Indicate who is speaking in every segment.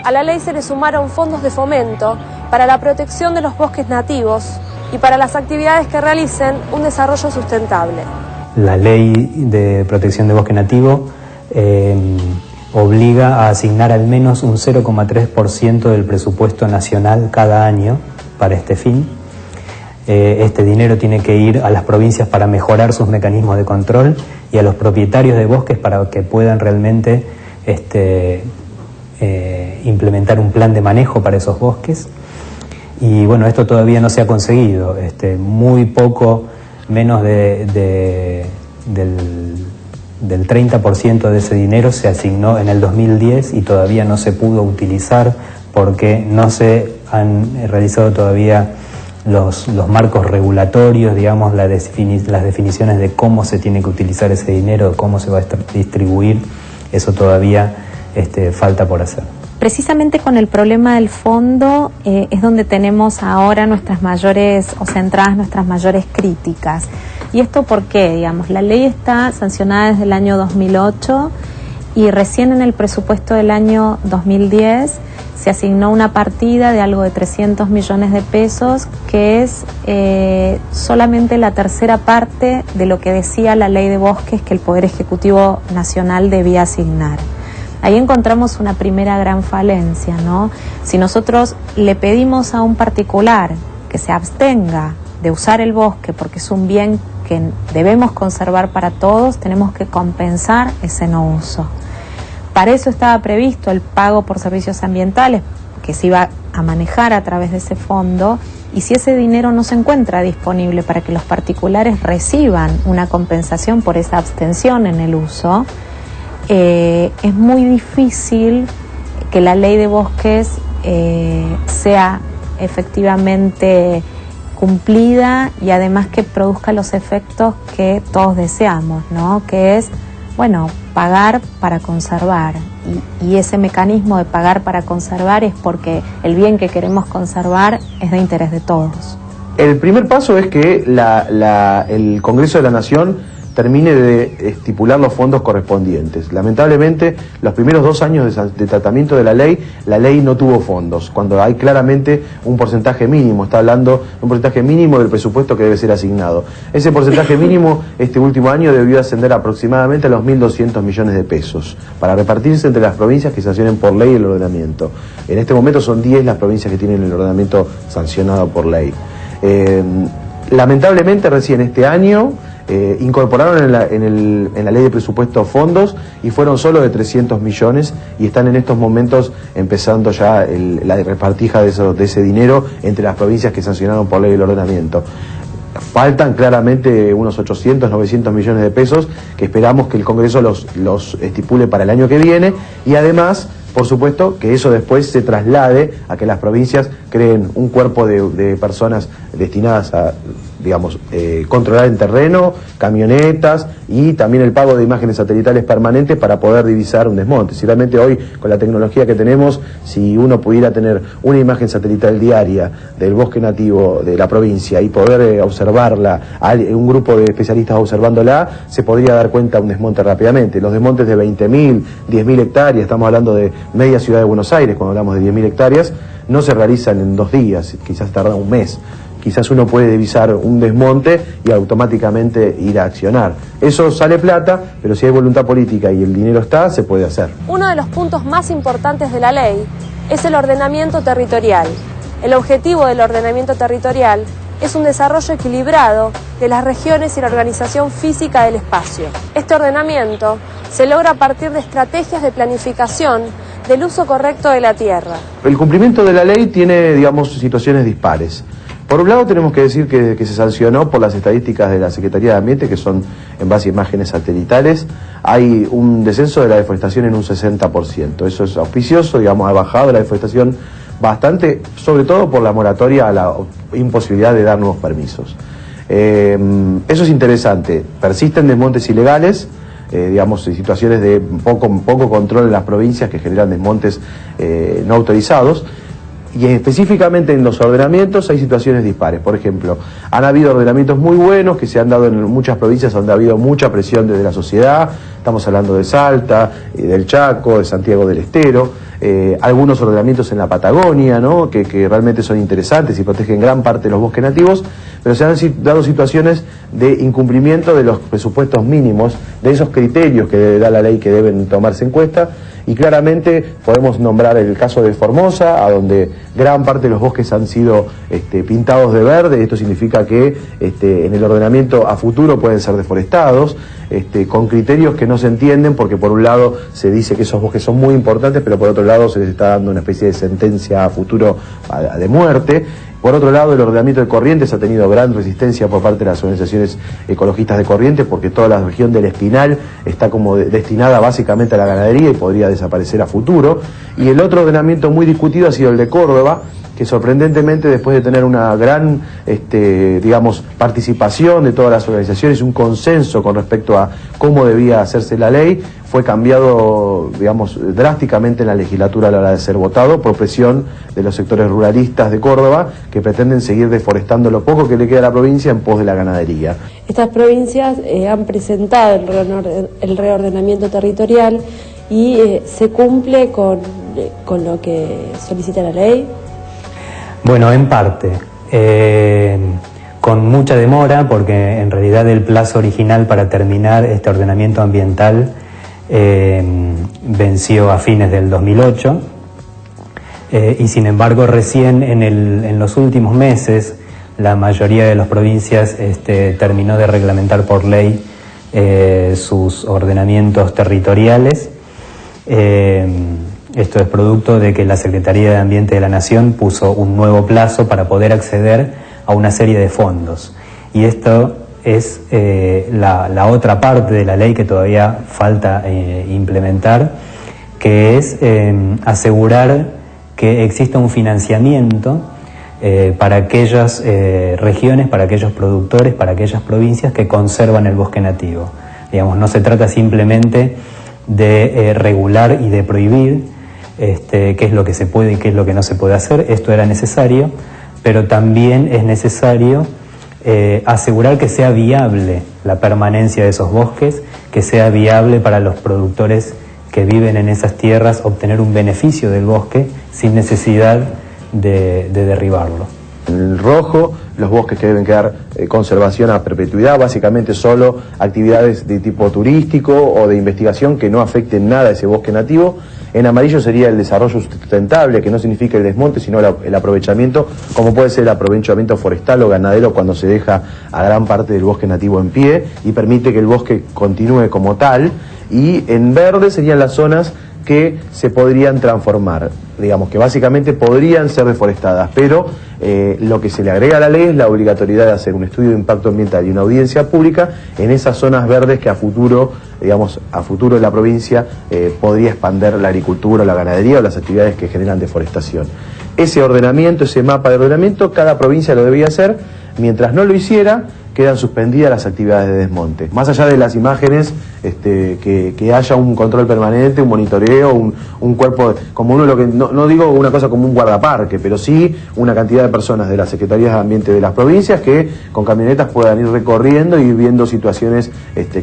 Speaker 1: a la ley se le sumaron fondos de fomento para la protección de los bosques nativos y para las actividades que realicen un desarrollo sustentable.
Speaker 2: La ley de protección de bosque nativo obliga a asignar al menos un 0,3% del presupuesto nacional cada año para este fin. Este dinero tiene que ir a las provincias para mejorar sus mecanismos de control y a los propietarios de bosques para que puedan realmente implementar un plan de manejo para esos bosques. Y bueno, esto todavía no se ha conseguido. Muy poco, menos del 30% de ese dinero se asignó en el 2010 y todavía no se pudo utilizar porque no se han realizado todavía los marcos regulatorios, digamos, las definiciones de cómo se tiene que utilizar ese dinero, cómo se va a distribuir. Eso todavía falta por hacer.
Speaker 3: Precisamente con el problema del fondo es donde tenemos ahora nuestras mayores, o centradas nuestras mayores críticas. ¿Y esto por qué? Digamos, la ley está sancionada desde el año 2008 y recién en el presupuesto del año 2010 se asignó una partida de algo de 300 millones de pesos, que es solamente la tercera parte de lo que decía la ley de bosques que el Poder Ejecutivo Nacional debía asignar. Ahí encontramos una primera gran falencia, ¿no? Si nosotros le pedimos a un particular que se abstenga de usar el bosque porque es un bien que debemos conservar para todos, tenemos que compensar ese no uso. Para eso estaba previsto el pago por servicios ambientales, que se iba a manejar a través de ese fondo, y si ese dinero no se encuentra disponible para que los particulares reciban una compensación por esa abstención en el uso, es muy difícil que la ley de bosques sea efectivamente cumplida y además que produzca los efectos que todos deseamos, ¿no? Que es, bueno, pagar para conservar. Y ese mecanismo de pagar para conservar es porque el bien que queremos conservar es de interés de todos.
Speaker 4: El primer paso es que el Congreso de la Nación termine de estipular los fondos correspondientes. Lamentablemente, los primeros 2 años de tratamiento de la ley no tuvo fondos, cuando hay claramente un porcentaje mínimo, está hablando de un porcentaje mínimo del presupuesto que debe ser asignado. Ese porcentaje mínimo este último año debió ascender aproximadamente a los 1.200 millones de pesos, para repartirse entre las provincias que sancionen por ley el ordenamiento. En este momento son 10 las provincias que tienen el ordenamiento sancionado por ley. Lamentablemente, recién este año incorporaron en la ley de presupuesto fondos y fueron solo de 300 millones y están en estos momentos empezando ya la repartija de ese dinero entre las provincias que sancionaron por ley el ordenamiento. Faltan claramente unos 800, 900 millones de pesos que esperamos que el Congreso los estipule para el año que viene y además, por supuesto, que eso después se traslade a que las provincias creen un cuerpo de personas destinadas a, digamos, controlar en terreno, camionetas y también el pago de imágenes satelitales permanentes para poder divisar un desmonte. Si realmente hoy, con la tecnología que tenemos, si uno pudiera tener una imagen satelital diaria del bosque nativo de la provincia y poder observarla, un grupo de especialistas observándola, se podría dar cuenta un desmonte rápidamente. Los desmontes de 20.000, 10.000 hectáreas, estamos hablando de media ciudad de Buenos Aires, cuando hablamos de 10.000 hectáreas, no se realizan en 2 días, quizás tarda un mes. Quizás uno puede divisar un desmonte y automáticamente ir a accionar. Eso sale plata, pero si hay voluntad política y el dinero está, se puede hacer.
Speaker 1: Uno de los puntos más importantes de la ley es el ordenamiento territorial. El objetivo del ordenamiento territorial es un desarrollo equilibrado de las regiones y la organización física del espacio. Este ordenamiento se logra a partir de estrategias de planificación del uso correcto de la tierra.
Speaker 4: El cumplimiento de la ley tiene, digamos, situaciones dispares. Por un lado tenemos que decir que se sancionó por las estadísticas de la Secretaría de Ambiente, que son en base a imágenes satelitales, hay un descenso de la deforestación en un 60%. Eso es auspicioso, digamos, ha bajado la deforestación bastante, sobre todo por la moratoria a la imposibilidad de dar nuevos permisos. Eso es interesante. Persisten desmontes ilegales, digamos, situaciones de poco control en las provincias que generan desmontes no autorizados. Y específicamente en los ordenamientos hay situaciones dispares. Por ejemplo, han habido ordenamientos muy buenos que se han dado en muchas provincias donde ha habido mucha presión desde la sociedad. Estamos hablando de Salta, del Chaco, de Santiago del Estero. algunos ordenamientos en la Patagonia, ¿no? que realmente son interesantes y protegen gran parte de los bosques nativos, pero se han dado situaciones de incumplimiento de los presupuestos mínimos, de esos criterios que da la ley que deben tomarse en cuenta. Y claramente podemos nombrar el caso de Formosa, a donde gran parte de los bosques han sido pintados de verde. Esto significa que en el ordenamiento a futuro pueden ser deforestados, con criterios que no se entienden, porque por un lado se dice que esos bosques son muy importantes, pero por otro lado se les está dando una especie de sentencia a futuro de muerte. Por otro lado, el ordenamiento de Corrientes ha tenido gran resistencia por parte de las organizaciones ecologistas de Corrientes, porque toda la región del Espinal está como destinada básicamente a la ganadería y podría desaparecer a futuro. Y el otro ordenamiento muy discutido ha sido el de Córdoba, que sorprendentemente, después de tener una gran digamos, participación de todas las organizaciones, un consenso con respecto a cómo debía hacerse la ley, fue cambiado, digamos, drásticamente en la legislatura a la hora de ser votado por presión de los sectores ruralistas de Córdoba, que pretenden seguir deforestando lo poco que le queda a la provincia en pos de la ganadería.
Speaker 1: Estas provincias han presentado el reordenamiento territorial y se cumple con lo que solicita la ley.
Speaker 2: Bueno, en parte, con mucha demora, porque en realidad el plazo original para terminar este ordenamiento ambiental venció a fines del 2008, y sin embargo recién en los últimos meses la mayoría de las provincias terminó de reglamentar por ley sus ordenamientos territoriales. Esto es producto de que la Secretaría de Ambiente de la Nación puso un nuevo plazo para poder acceder a una serie de fondos. Y esto es la otra parte de la ley que todavía falta implementar, que es asegurar que exista un financiamiento para aquellas regiones, para aquellos productores, para aquellas provincias que conservan el bosque nativo. Digamos, no se trata simplemente de regular y de prohibir qué es lo que se puede y qué es lo que no se puede hacer. Esto era necesario, pero también es necesario asegurar que sea viable la permanencia de esos bosques, que sea viable para los productores que viven en esas tierras obtener un beneficio del bosque sin necesidad de derribarlo.
Speaker 4: En el rojo, los bosques que deben quedar conservación a perpetuidad, básicamente solo actividades de tipo turístico o de investigación que no afecten nada a ese bosque nativo. En amarillo sería el desarrollo sustentable, que no significa el desmonte, sino el aprovechamiento, como puede ser el aprovechamiento forestal o ganadero cuando se deja a gran parte del bosque nativo en pie y permite que el bosque continúe como tal. Y en verde serían las zonas que se podrían transformar, digamos que básicamente podrían ser deforestadas, pero lo que se le agrega a la ley es la obligatoriedad de hacer un estudio de impacto ambiental y una audiencia pública en esas zonas verdes que a futuro, digamos, a futuro de la provincia podría expandir la agricultura, la ganadería o las actividades que generan deforestación. Ese ordenamiento, ese mapa de ordenamiento, cada provincia lo debía hacer. Mientras no lo hiciera, quedan suspendidas las actividades de desmonte. Más allá de las imágenes, que haya un control permanente, un monitoreo, un cuerpo, como uno, lo que no digo una cosa como un guardaparque, pero sí una cantidad de personas de las Secretarías de Ambiente de las provincias que con camionetas puedan ir recorriendo y viendo situaciones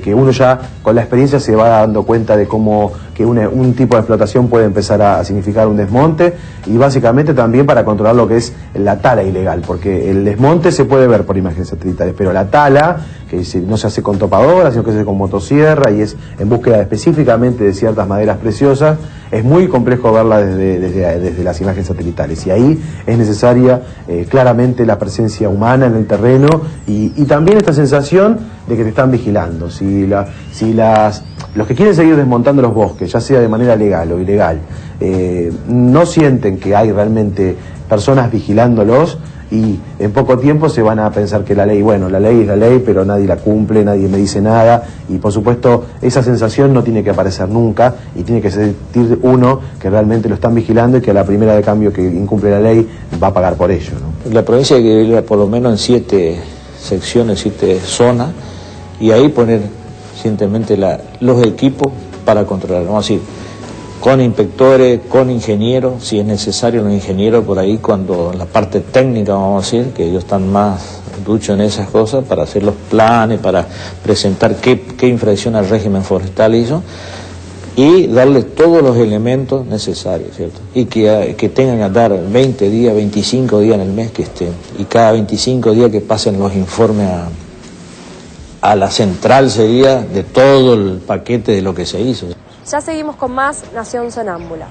Speaker 4: que uno ya con la experiencia se va dando cuenta de cómo que un tipo de explotación puede empezar a significar un desmonte, y básicamente también para controlar lo que es la tala ilegal, porque el desmonte se puede ver por imágenes satelitales, pero la tala, que no se hace con topadora, sino que se hace con motosierra y es en búsqueda específicamente de ciertas maderas preciosas, es muy complejo verla desde las imágenes satelitales, y ahí es necesaria claramente la presencia humana en el terreno y también esta sensación de que te están vigilando. Los que quieren seguir desmontando los bosques, ya sea de manera legal o ilegal, no sienten que hay realmente personas vigilándolos, y en poco tiempo se van a pensar que la ley es la ley, pero nadie la cumple, nadie me dice nada, y por supuesto esa sensación no tiene que aparecer nunca, y tiene que sentir uno que realmente lo están vigilando y que a la primera de cambio que incumple la ley va a pagar por ello, ¿no?
Speaker 5: La provincia hay que dividirla por lo menos en 7 secciones, 7 zonas, y ahí poner simplemente los equipos para controlar, vamos a decir, con inspectores, con ingenieros, si es necesario los ingenieros por ahí, cuando la parte técnica, vamos a decir, que ellos están más duchos en esas cosas, para hacer los planes, para presentar qué infracción al régimen forestal hizo, y darle todos los elementos necesarios, ¿cierto? Y que tengan que dar 20 días, 25 días en el mes que estén, y cada 25 días que pasen los informes a la central sería de todo el paquete de lo que se hizo.
Speaker 1: Ya seguimos con más Nación Sonámbula.